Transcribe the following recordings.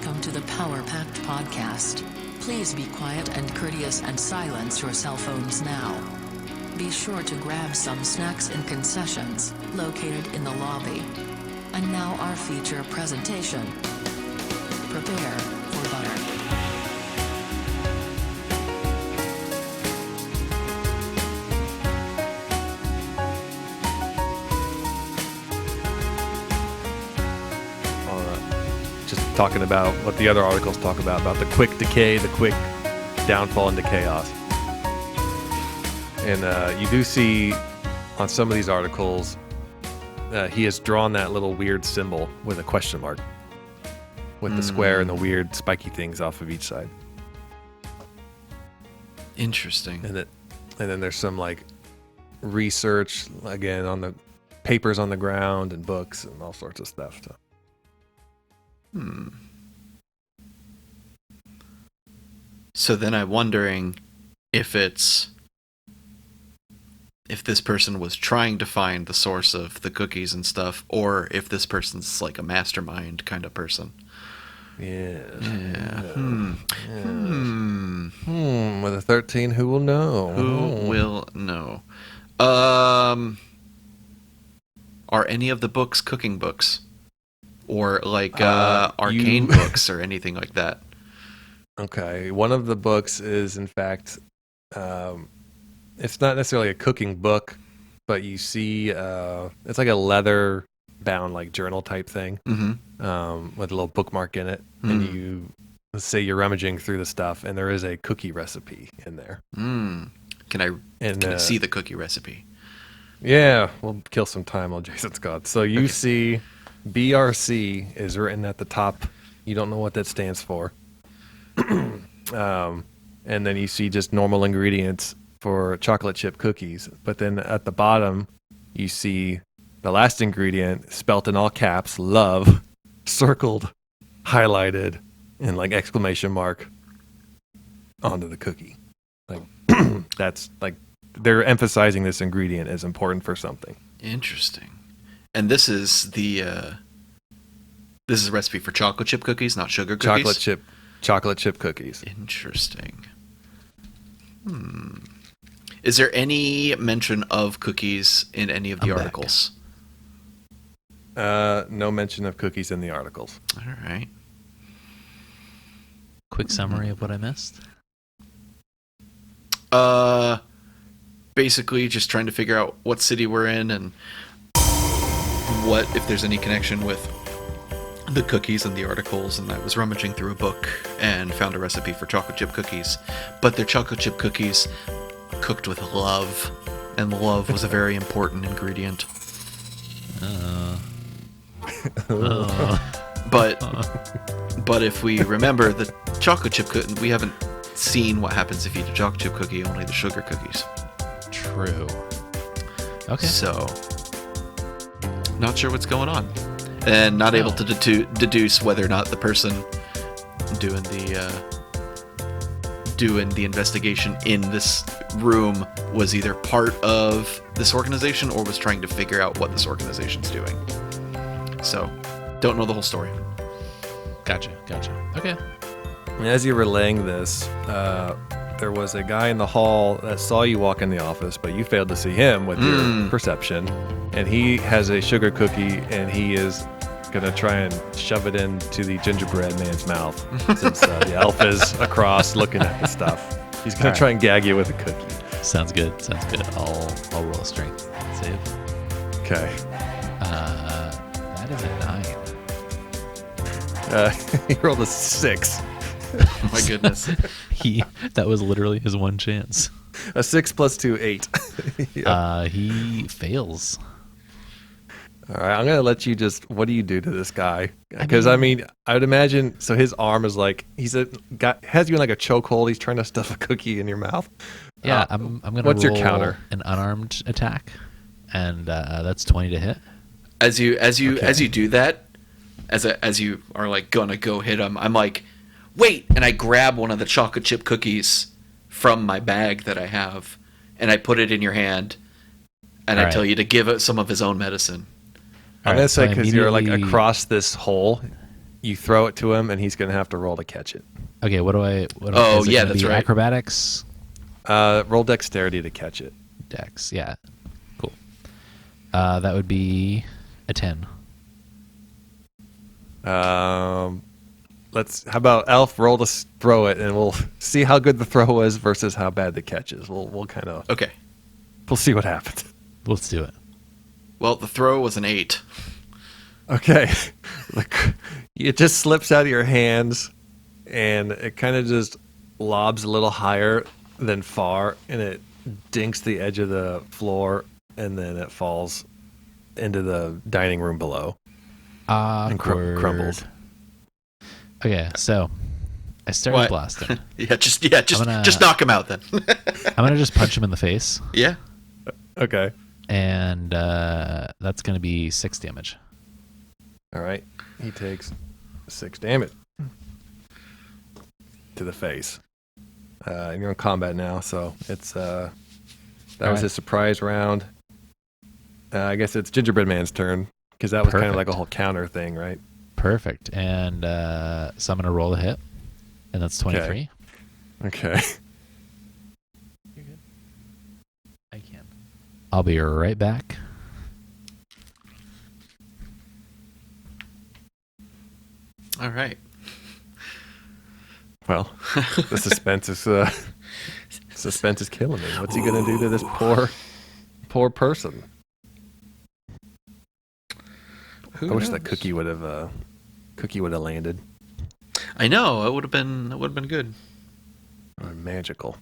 Welcome to the Power Packed Podcast. Please be quiet and courteous and silence your cell phones now. Be sure to grab some snacks and concessions, located in the lobby. And now our feature presentation. Prepare for butter. Talking about what the other articles talk about the quick decay, the quick downfall into chaos. And you do see on some of these articles, he has drawn that little weird symbol with a question mark, with the square and the weird spiky things off of each side. Interesting. And then there's some like research again on the papers on the ground and books and all sorts of stuff. So. So then I'm wondering if this person was trying to find the source of the cookies and stuff, or if this person's like a mastermind kind of person. Yeah. With a 13, who will know? Who will know? Are any of the books cooking books? Or like arcane books or anything like that? Okay, one of the books is in fact, it's not necessarily a cooking book, but you see, it's like a leather bound like journal type thing, with a little bookmark in it, and let's say you're rummaging through the stuff, and there is a cookie recipe in there. Can I see the cookie recipe? Yeah, we'll kill some time while Jason's gone. So you see BRC is written at the top. You don't know what that stands for. And then you see just normal ingredients for chocolate chip cookies. But then at the bottom, you see the last ingredient spelt in all caps, love, circled, highlighted, and like exclamation mark onto the cookie. Like that's like they're emphasizing this ingredient as important for something. Interesting. And this is a recipe for chocolate chip cookies, not sugar cookies? Chocolate chip cookies. Interesting. Is there any mention of cookies in any of the articles? No mention of cookies in the articles. All right. Quick summary of what I missed. Basically just trying to figure out what city we're in and what if there's any connection with the cookies and the articles. And I was rummaging through a book and found a recipe for chocolate chip cookies, but they're chocolate chip cookies cooked with love, and love was a very important ingredient. But if we remember the chocolate chip cookie, we haven't seen what happens if you eat a chocolate chip cookie, only the sugar cookies. True. Okay. So not sure what's going on, and not able to deduce whether or not the person doing the investigation in this room was either part of this organization or was trying to figure out what this organization's doing. So, don't know the whole story. Gotcha. Okay. And as you're relaying this, there was a guy in the hall that saw you walk in the office, but you failed to see him with your perception. And he has a sugar cookie, and he is going to try and shove it into the gingerbread man's mouth since the elf is across looking at the stuff. He's going to try and gag you with a cookie. Sounds good. I'll roll a strength save. Okay. That is a 9. He rolled a 6. Oh my goodness. That was literally his one chance. A 6 plus 2, 8. Yeah. He fails. All right, I'm going to let you what do you do to this guy? Because, I mean, I would imagine, so his arm is like, has you in like a chokehold. He's trying to stuff a cookie in your mouth. Yeah, I'm going to what's roll your counter? An unarmed attack, and that's 20 to hit. As you do that, as you are like gonna go hit him, I'm like, wait, and I grab one of the chocolate chip cookies from my bag that I have, and I put it in your hand, and I tell you to give it some of his own medicine. I'm going to say, because you're like across this hole, you throw it to him, and he's going to have to roll to catch it. Okay, what do I? Oh, is it yeah, gonna that's be right. Acrobatics, Roll dexterity to catch it. Dex. Yeah, cool. That would be a 10. How about Elf roll to throw it, and we'll see how good the throw was versus how bad the catch is. We'll kind of Okay. we'll see what happens. Let's do it. Well, the throw was an 8. Okay, it just slips out of your hands, and it kind of just lobs a little higher than far, and it dinks the edge of the floor, and then it falls into the dining room below and crumbles. Okay, so I started blasting. just gonna- knock him out then. I'm gonna just punch him in the face, Yeah. Okay, and that's gonna be 6 damage. all right. He takes 6 damage to the face. You're in combat now, so it's that was right. his surprise round. I guess it's Gingerbread Man's turn, because that was kind of like a Perfect. whole counter thing, right? Perfect. And so I'm gonna roll a hit, and that's 23. Okay. You're good. I can. I'll be right back. All right. Well, the suspense is killing me. What's he gonna do to this poor person? Who I wish knows? that cookie would have landed. I know, it would have been good. Or magical.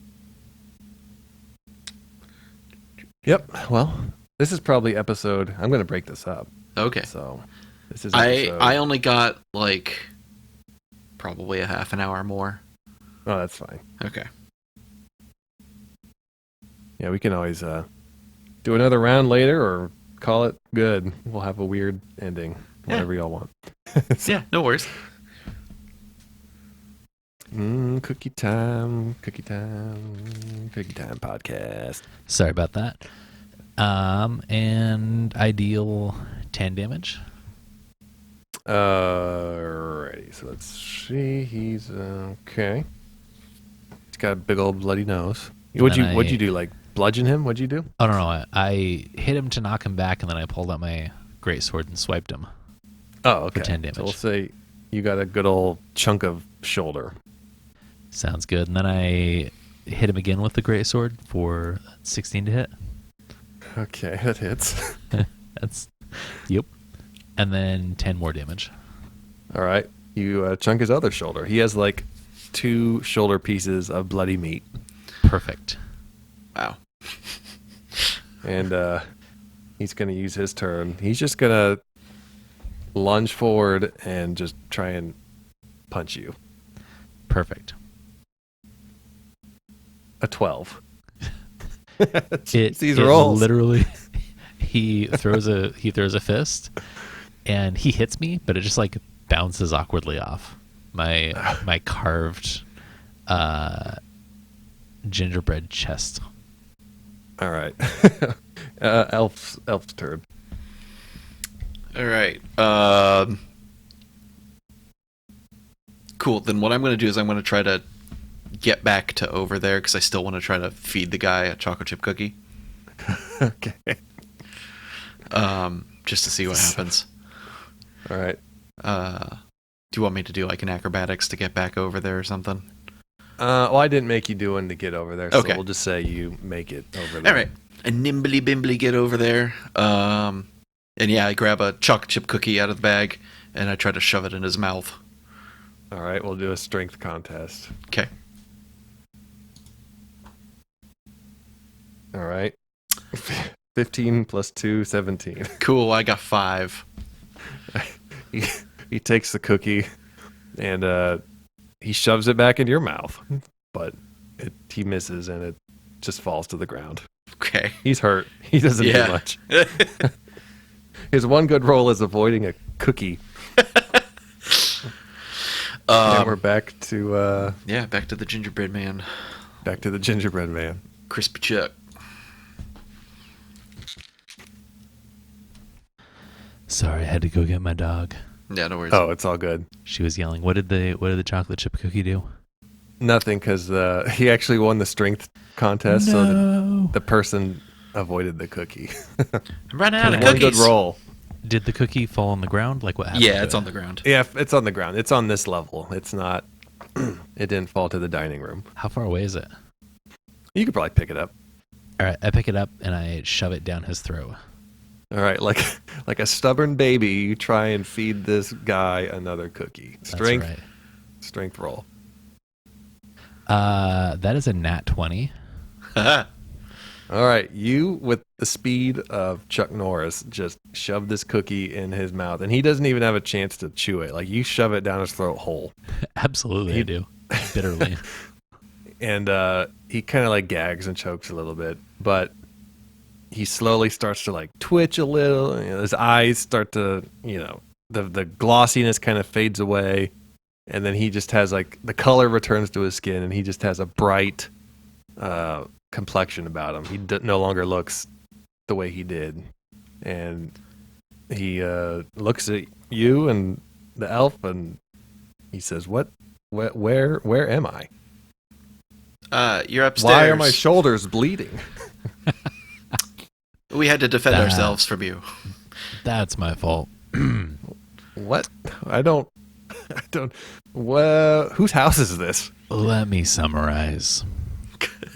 Yep. Well, this is probably episode. I'm gonna break this up. Okay. So this is episode. I only got like probably a half an hour more. Oh, that's fine. Okay. Yeah, we can always do another round later or call it good. We'll have a weird ending, whatever y'all want. Yeah, no worries. Cookie time podcast. Sorry about that. And I deal 10 damage. Alrighty, so let's see. He's okay. He's got a big old bloody nose. What'd you do? Like bludgeon him? What'd you do? Oh no, I hit him to knock him back, and then I pulled out my greatsword and swiped him. Oh, okay. 10 damage. So we'll say you got a good old chunk of shoulder. Sounds good. And then I hit him again with the greatsword for 16 to hit. Okay, that hits. Yep. And then 10 more damage. All right, you chunk his other shoulder. He has like 2 shoulder pieces of bloody meat, Perfect. Wow. and he's gonna use his turn. He's just gonna lunge forward and just try and punch you. Perfect. A 12. These rolls. Literally, he throws a fist, and he hits me, but it just like bounces awkwardly off my carved gingerbread chest. All right. Elf's turn. All right. Cool. Then what I'm going to do is I'm going to try to get back to over there because I still want to try to feed the guy a chocolate chip cookie. Okay. Just to see what happens. All right. Do you want me to do like an acrobatics to get back over there or something? Well, I didn't make you do one to get over there, so Okay. we'll just say you make it over there. All right. I nimbly bimbly get over there. And yeah, I grab a chocolate chip cookie out of the bag and I try to shove it in his mouth. All right, we'll do a strength contest. Okay. All right. 15 plus 2, 17. Cool. I got 5. He takes the cookie and he shoves it back into your mouth, but he misses and it just falls to the ground. Okay. He's hurt. He doesn't do much. His one good roll is avoiding a cookie. And we're back to Yeah, back to the gingerbread man. back to the gingerbread man. Crispy Chuck. Sorry, I had to go get my dog. Yeah, no worries. Oh, it's all good. She was yelling. What did the chocolate chip cookie do? Nothing, because he actually won the strength contest, so No. the person avoided the cookie. I'm running out of One cookies. good roll. Did the cookie fall on the ground? Like what happened? Yeah, to it's it? on the ground. Yeah, it's on the ground. It's on this level. It's not. It didn't fall to the dining room. How far away is it? You could probably pick it up. All right, I pick it up and I shove it down his throat. All right, like a stubborn baby, you try and feed this guy another cookie. Strength, That's right. strength roll. That is a nat 20. All right, you with the speed of Chuck Norris just shove this cookie in his mouth, and he doesn't even have a chance to chew it. Like you shove it down his throat whole, Absolutely, I do. Bitterly. and he kind of like gags and chokes a little bit, but he slowly starts to like twitch a little. His eyes start to, the glossiness kind of fades away, and then he just has like the color returns to his skin, and he just has a bright complexion about him. He no longer looks the way he did, and he looks at you and the elf, and he says, where am I? You're upstairs. Why are my shoulders bleeding? We had to defend That- ourselves from you. That's my fault. What? I don't whose house is this? Let me summarize.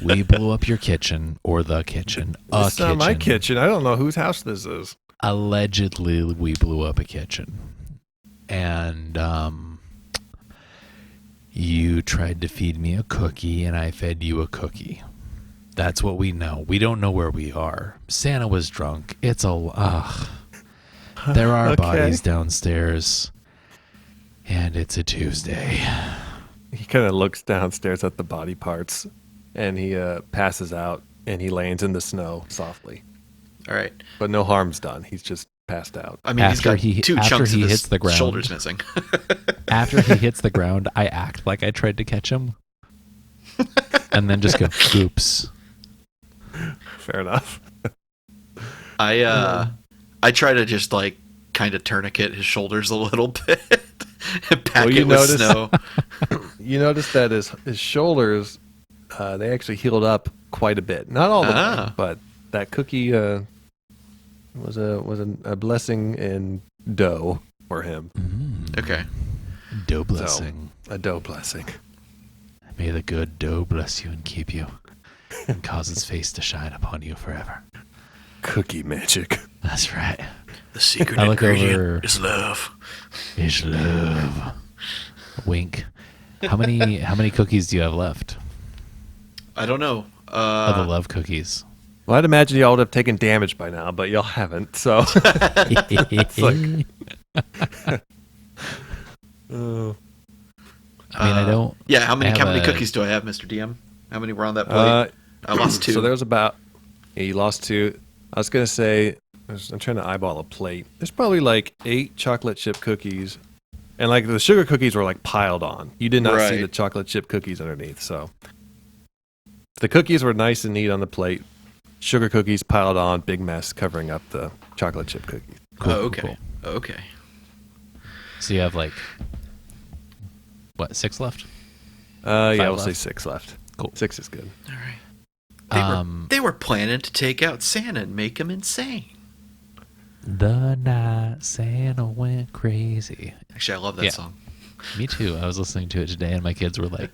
We blew up your kitchen, or the kitchen. It's not my kitchen. I don't know whose house this is. Allegedly, we blew up a kitchen. And you tried to feed me a cookie, and I fed you a cookie. That's what we know. We don't know where we are. Santa was drunk. It's a... There are Okay. bodies downstairs. And it's a Tuesday. He kind of looks downstairs at the body parts, and he passes out, and he lands in the snow softly. All right. But no harm's done. He's just passed out. I mean, After he's got two after chunks he of his hits the ground. shoulders missing. After he hits the ground, I act like I tried to catch him. And then just go, oops. Fair enough. I try to just like kind of tourniquet his shoulders a little bit and pack Well, it you with notice- snow. You notice that his shoulders, they actually healed up quite a bit. Not all the way, but that cookie was a blessing in dough for him. Okay. Dough blessing. A dough blessing. May the good dough bless you and keep you, and cause its face to shine upon you forever. Cookie magic. That's right. The secret I look ingredient over- is love. Is love. Wink. How many cookies do you have left? I don't know. Of the love cookies. Well, I'd imagine y'all would have taken damage by now, but y'all haven't. So, I mean, I don't. Yeah, how many have a- cookies do I have, Mr. DM? How many were on that plate? I lost 2. So there was about. Yeah, you lost 2. I was gonna say. I'm trying to eyeball a plate. There's probably like 8 chocolate chip cookies, and like the sugar cookies were like piled on. You did not see Right. the chocolate chip cookies underneath. So the cookies were nice and neat on the plate. Sugar cookies piled on, big mess covering up the chocolate chip cookies. Cool, Oh, cool, okay. cool. Okay. So you have like what, 6 left? Yeah, 5 we'll say left? 6 left. Cool. 6 is good. All right. Um, They were planning to take out Santa and make him insane. The night Santa went crazy. Actually, I love that Yeah. song. Me too. I was listening to it today, and my kids were like,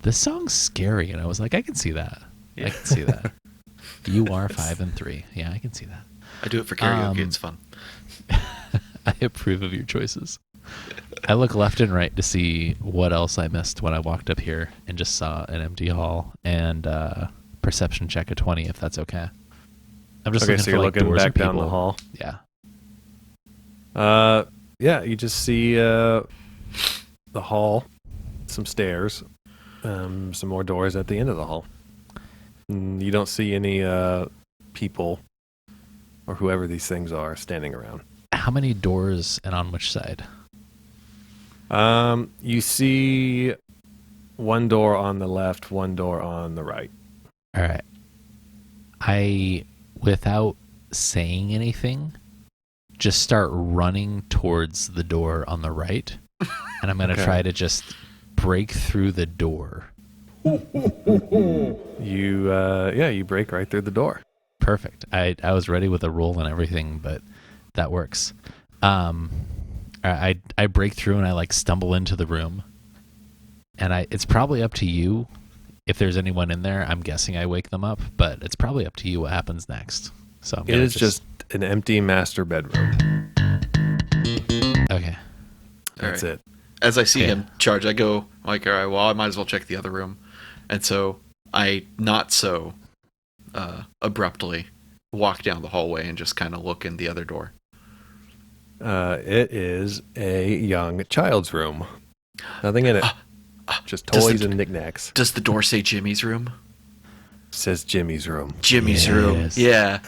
"This song's scary," and I was like, "I can see that. I can see that." You are 5 and 3. Yeah, I can see that. I do it for karaoke. Um, It's fun. I approve of your choices. I look left and right to see what else I missed when I walked up here and just saw an empty hall and perception check of 20, if that's okay. I'm just Okay, looking so for you're like looking doors back and down people. the hall. Yeah. Yeah, you just see the hall, some stairs, some more doors at the end of the hall. You don't see any people or whoever these things are standing around. How many doors and on which side? You see one door on the left, one door on the right. All right. I, without saying anything, just start running towards the door on the right, and I'm going to try to just break through the door. You break right through the door. Perfect. I was ready with a roll and everything, but that works. I break through and I like stumble into the room, and it's probably up to you if there's anyone in there. I'm guessing I wake them up, but it's probably up to you what happens next. So it is just an empty master bedroom. Okay. That's it. As I see him charge, I go like, all right, well, I might as well check the other room. And so I not so abruptly walk down the hallway and just kind of look in the other door. It is a young child's room. Nothing in it. Just toys and knickknacks. Does the door say Jimmy's room? Says Jimmy's room. Jimmy's room. Yeah.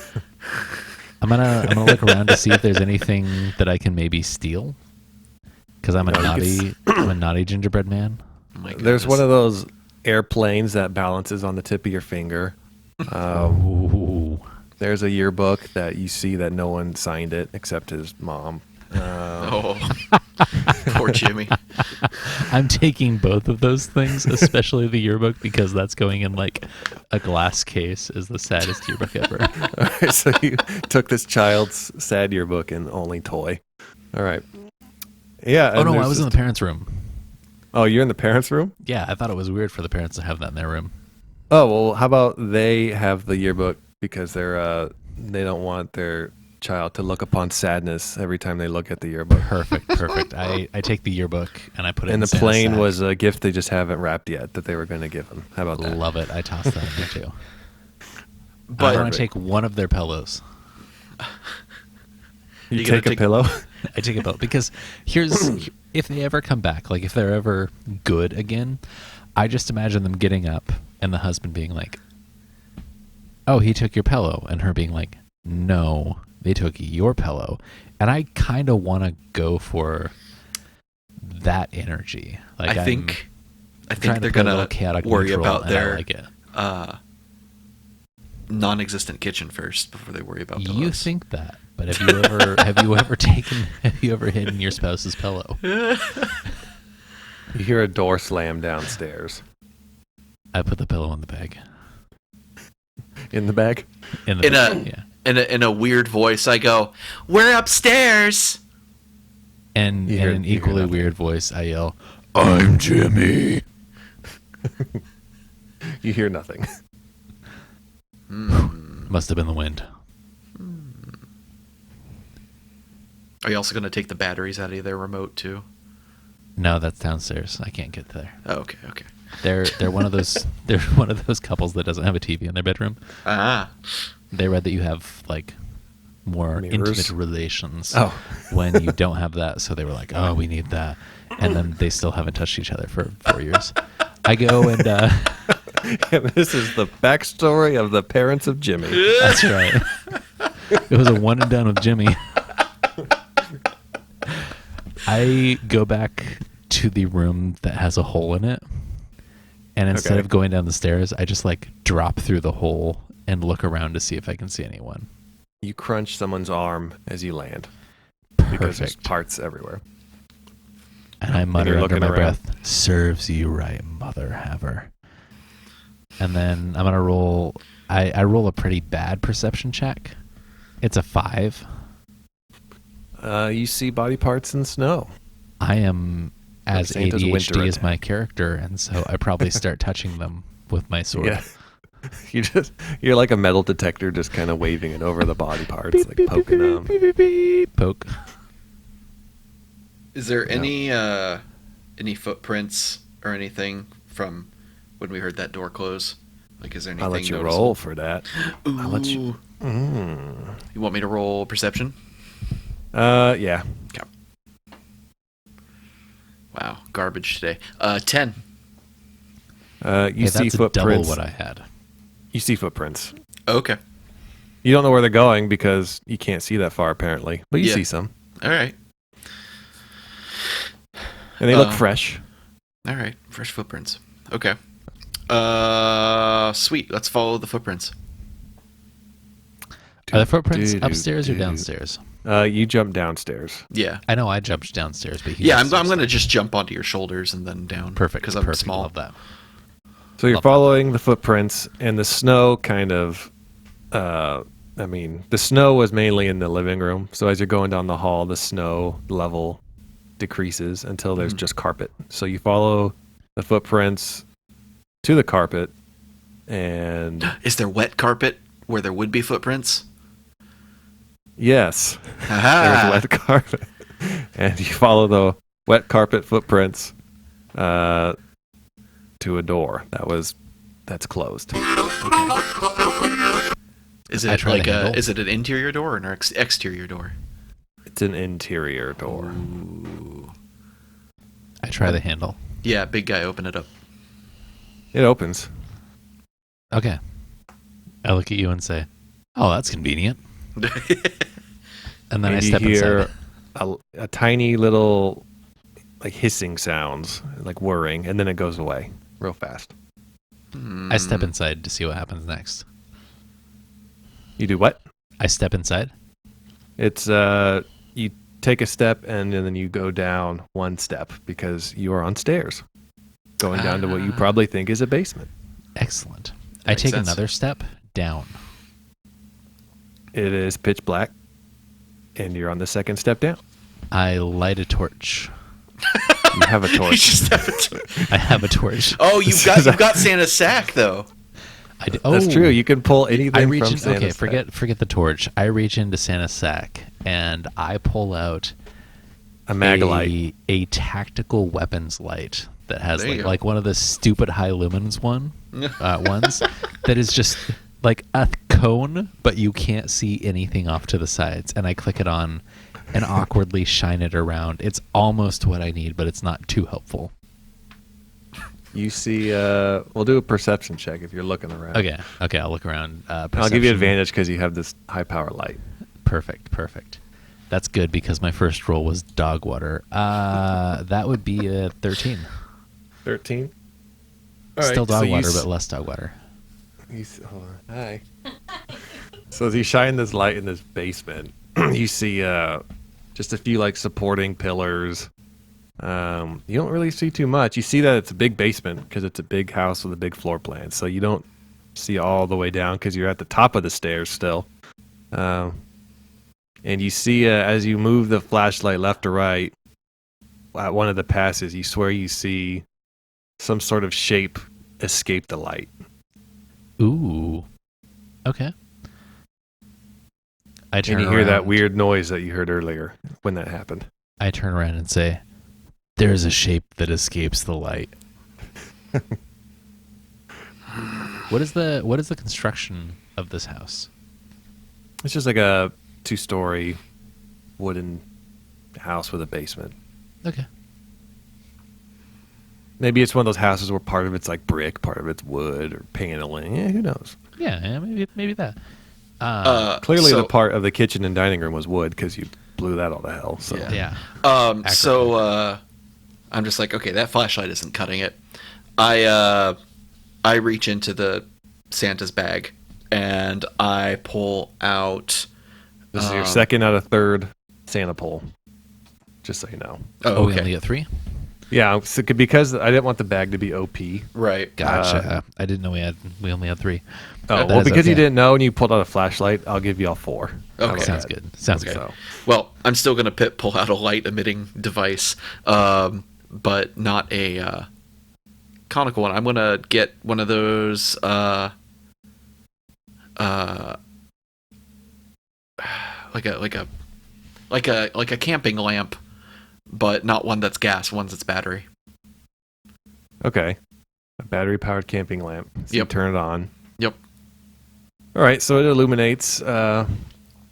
I'm gonna look around to see if there's anything that I can maybe steal. Because I'm a naughty gingerbread man. There's one of those airplanes that balances on the tip of your finger. There's a yearbook that you see that no one signed it except his mom. Poor Jimmy. I'm taking both of those things, especially the yearbook, because that's going in like a glass case is the saddest yearbook ever. All right, so you took this child's sad yearbook and only toy. All right. Yeah. Oh, no, I was in the parents' room. Oh, you're in the parents' room? Yeah, I thought it was weird for the parents to have that in their room. Oh, well, how about they have the yearbook because they don't want their child to look upon sadness every time they look at the yearbook. Perfect. I take the yearbook and I put it in the Santa's plane sack. Was a gift they just haven't wrapped yet that they were going to give them. How about that? Love it. I tossed that in there too. But I want to take one of their pillows. You take a pillow? I take a pillow because if they ever come back, like if they're ever good again, I just imagine them getting up and the husband being like, "Oh, he took your pillow," and her being like, "No, they took your pillow." And I kind of want to go for that energy. Like I think they're gonna worry about their like it. non-existent kitchen first before they worry about pillows. You think that, but have you ever hidden your spouse's pillow? You hear a door slam downstairs. I put the pillow in the bag. In the bag? In a weird voice, I go, "We're upstairs." And in an equally weird voice, I yell, "I'm Jimmy." You hear nothing. Must have been the wind. Are you also going to take the batteries out of their remote too? No, that's downstairs. I can't get there. Oh, okay. They're one of those couples that doesn't have a TV in their bedroom. They read that you have like more intimate relations when you don't have that, so they were like, "Oh, we need that," and then they still haven't touched each other for 4 years. I go and this is the backstory of the parents of Jimmy. That's right. It was a one and done with Jimmy. I go back to the room that has a hole in it, and instead of going down the stairs, I just like drop through the hole and look around to see if I can see anyone. You crunch someone's arm as you land. Perfect. Because there's parts everywhere. And I mutter under my breath, "Serves you right, mother haver." And then I'm going to roll... I roll a pretty bad perception check. It's a 5. You see body parts in snow. I am as Santa's winter ADHD as attack. my character, and so I probably start touching them with my sword. Yeah. You're like a metal detector just kind of waving it over the body parts, Beep, like beep, poking beep, them. beep, beep, beep. Poke. Is there any footprints or anything from when we heard that door close? Like, is there anything I'll let you noticeable? roll for that. Ooh. I'll let you. You want me to roll perception? Yeah. Okay. Wow, garbage today. 10. You see that's footprints. double what I had. You see footprints. Okay. You don't know where they're going because you can't see that far apparently, but you see some, All right. and they look fresh. All right. Fresh footprints. Okay. Sweet. Let's follow the footprints. Are the footprints upstairs or downstairs? You jump downstairs. Yeah. I know I jumped downstairs, but Yeah, I'm going to just jump onto your shoulders and then down. Perfect. Because I'm perfect. small. Love that. So you're Love that. following the footprints, and the snow kind of. The snow was mainly in the living room. So as you're going down the hall, the snow level decreases until there's just carpet. So you follow the footprints to the carpet, and Is there wet carpet where there would be footprints? yes, Aha! there's wet carpet, and you follow the wet carpet footprints to a door that's closed. Is I it try like the handle. is it an interior door or an exterior door? It's an interior door. Ooh. I try the handle. Yeah, big guy, open it up. It opens. Okay. I look at you and say, "Oh, that's convenient." And then I And you step hear inside. a tiny little like hissing sounds, like whirring, and then it goes away real fast. I step inside to see what happens next. You do what? I step inside. It's you take a step and then you go down one step because you are on stairs, going down to what you probably think is a basement. Excellent. I Makes take sense. another step down. It is pitch black, and you're on the second step down. I light a torch. You have a You torch. just have a I have a torch. Oh, you've got Santa's sack though. That's true. You can pull anything I reach from in, Santa's okay, sack. forget the torch. I reach into Santa's sack and I pull out A Maglite. a tactical weapons light that has There you go. like one of the stupid high lumens ones that is just like a cone, but you can't see anything off to the sides. And I click it on and awkwardly shine it around. It's almost what I need, but it's not too helpful. You see, we'll do a perception check if you're looking around. Okay, I'll look around. I'll give you Perception. advantage because you have this high power light. Perfect. That's good because my first roll was dog water. That would be a 13. 13. Still dog water, but less dog water. Hold on. Hi. So as you shine this light in this basement, you see just a few like supporting pillars. You don't really see too much. You see that it's a big basement because it's a big house with a big floor plan. So you don't see all the way down because you're at the top of the stairs still. And you see as you move the flashlight left or right at one of the passes, you swear you see some sort of shape escape the light. Ooh. Okay. I turn And you hear that around. weird noise that you heard earlier when that happened. I turn around and say, "There's a shape that escapes the light." What is the construction of this house? It's just like a 2-story wooden house with a basement. Okay. Maybe it's one of those houses where part of it's like brick, part of it's wood or paneling. Yeah, who knows? Yeah, maybe that. Clearly, so- the part of the kitchen and dining room was wood because you blew that all to hell. So Yeah. Yeah. So I'm just like, okay, that flashlight isn't cutting it. I reach into the Santa's bag and I pull out. this is your second out of third Santa pole. Just so you know. Oh, We okay. only get 3? Yeah, so, because I didn't want the bag to be OP. Right. Gotcha. I didn't know we only had 3. Oh, That well, is because you okay. didn't know and you pulled out a flashlight, I'll give you all 4. Okay. How about Sounds that? good. Sounds Okay. good. So, Well, I'm still gonna pull out a light emitting device, but not a conical one. I'm gonna get one of those like a camping lamp, but not one that's gas. One that's battery. okay. A battery powered camping lamp. So you Yep. turn it on. Yep. All right, so it illuminates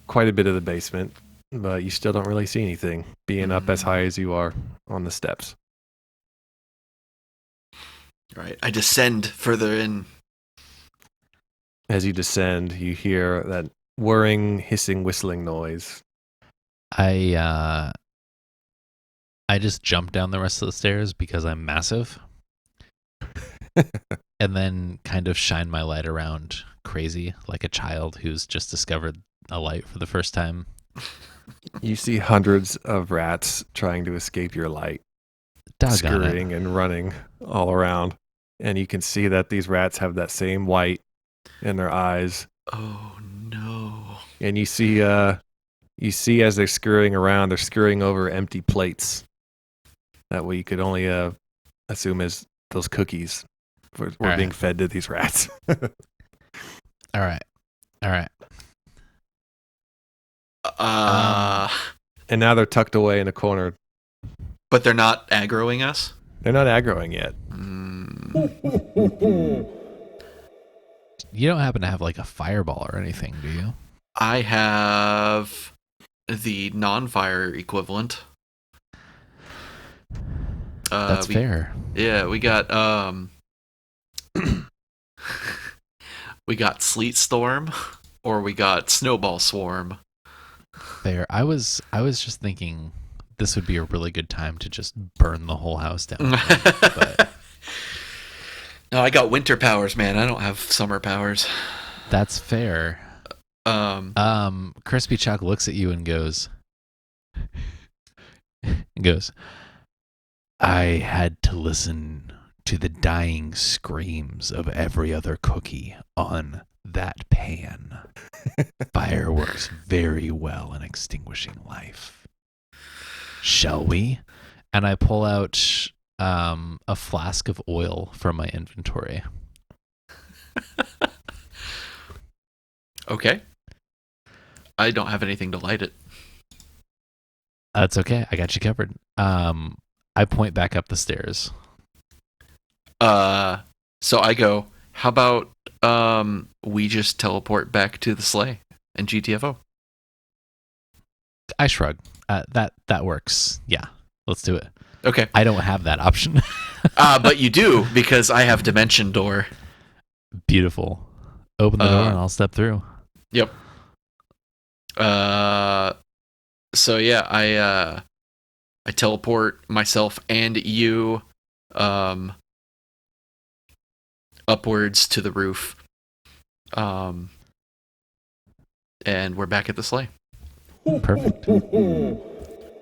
quite a bit of the basement, but you still don't really see anything, being up as high as you are on the steps. All right. I descend further in. As you descend, you hear that whirring, hissing, whistling noise. I just jump down the rest of the stairs because I'm massive. And then kind of shine my light around crazy like a child who's just discovered a light for the first time. You see hundreds of rats trying to escape your light, Doggone scurrying and running all around. And you can see that these rats have that same white in their eyes. Oh no. And you see as they're scurrying around, they're scurrying over empty plates. That way you could only assume is those cookies were being fed to these rats. All right. And now they're tucked away in a corner. But they're not aggroing us? They're not aggroing yet. You don't happen to have like a fireball or anything, do you? I have the non-fire equivalent. That's fair. Yeah, we got we got sleet storm, or we got snowball swarm. Fair. I was just thinking this would be a really good time to just burn the whole house down. But No, I got winter powers, man. I don't have summer powers. that's fair. Crispy Chuck looks at you and goes, I had to listen to the dying screams of every other cookie on that pan. Fire works very well in extinguishing life. Shall we? And I pull out a flask of oil from my inventory. Okay. I don't have anything to light it. That's okay. I got you covered. I point back up the stairs. So I go, how about we just teleport back to the sleigh and GTFO? I shrug. That works. Yeah, let's do it. Okay. I don't have that option. But you do, because I have Dimension Door. Beautiful. Open the door and I'll step through. Yep. So yeah, I teleport myself and you upwards to the roof. And we're back at the sleigh. Perfect. All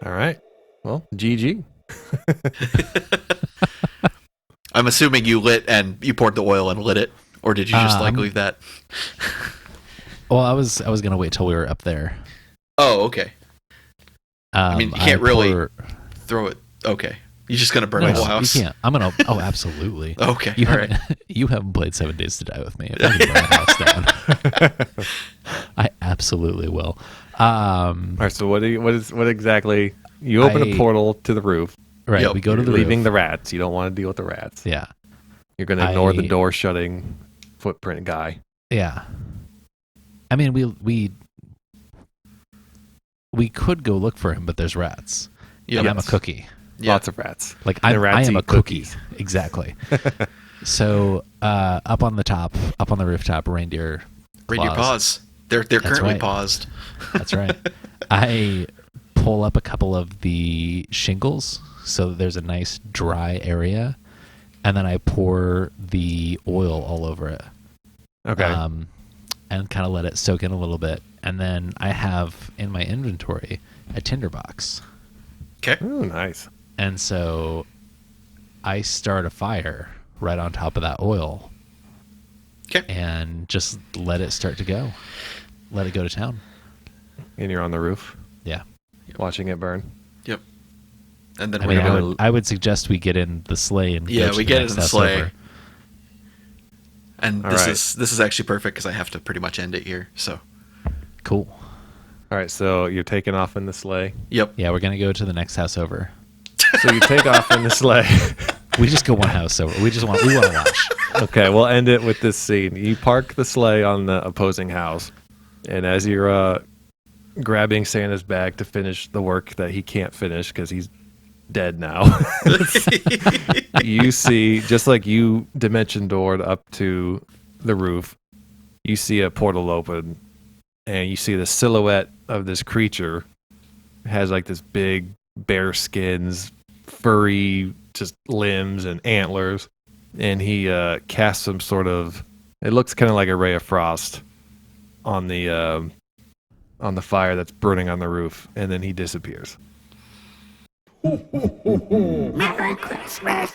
right. Well, GG. I'm assuming you poured the oil and lit it, or did you just leave that? Well, I was gonna wait till we were up there. Oh, okay. I mean, you can't really throw it. Okay, you're just gonna burn the whole house. You can't. I'm gonna. Oh, absolutely. Okay, You all right. You haven't played 7 Days to Die with me. If I can burn a house down, I absolutely will. All right. So what exactly? You open a portal to the roof. Right. Yep. We go to the leaving roof. the rats. You don't want to deal with the rats. Yeah. You're going to ignore the door shutting footprint guy. Yeah. I mean, we could go look for him, but there's rats. Yep. And I'm a cookie. Yeah. Lots of rats. Like And I rats am a eat cookie. cookies. Exactly. So up on the rooftop, reindeer paws. They're currently right. paused. That's right. I pull up a couple of the shingles so that there's a nice dry area, and then I pour the oil all over it. Okay. And kind of let it soak in a little bit. And then I have in my inventory a tinderbox. Okay. Ooh, nice. And so I start a fire right on top of that oil. Okay. And just let it start to go. Let it go to town. And you're on the roof Yeah. watching it burn. Yep. And then I we're mean, gonna. I would suggest we get in the sleigh and Yeah, go to we the get next in the house sleigh. over. And All this right. is actually perfect because I have to pretty much end it here. So. Cool. All right. So you're taking off in the sleigh. Yep. Yeah, we're gonna go to the next house over. So you take off in the sleigh. We just go one house over. We want to watch. Okay, we'll end it with this scene. You park the sleigh on the opposing house, and as you're grabbing Santa's bag to finish the work that he can't finish because he's dead now, you see, just like you dimension doored up to the roof, you see a portal open, and you see the silhouette of this creature. It has like this big bear skins, furry just limbs and antlers, and he casts some sort of, it looks kind of like a ray of frost on the on the fire that's burning on the roof, and then he disappears. Merry Christmas!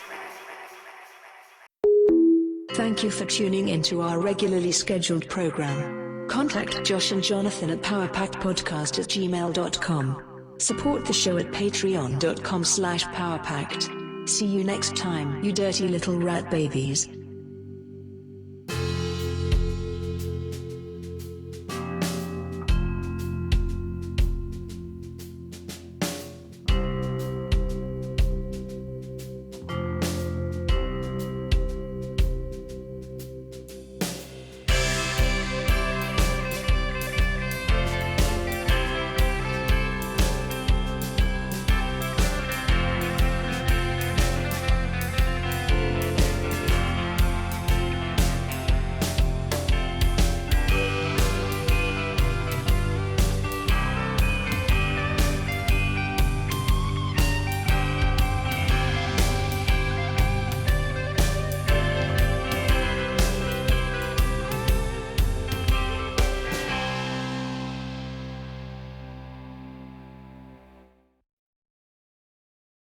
Thank you for tuning into our regularly scheduled program. Contact Josh and Jonathan at powerpactpodcast@gmail.com. Support the show at patreon.com/powerpact. See you next time, you dirty little rat babies.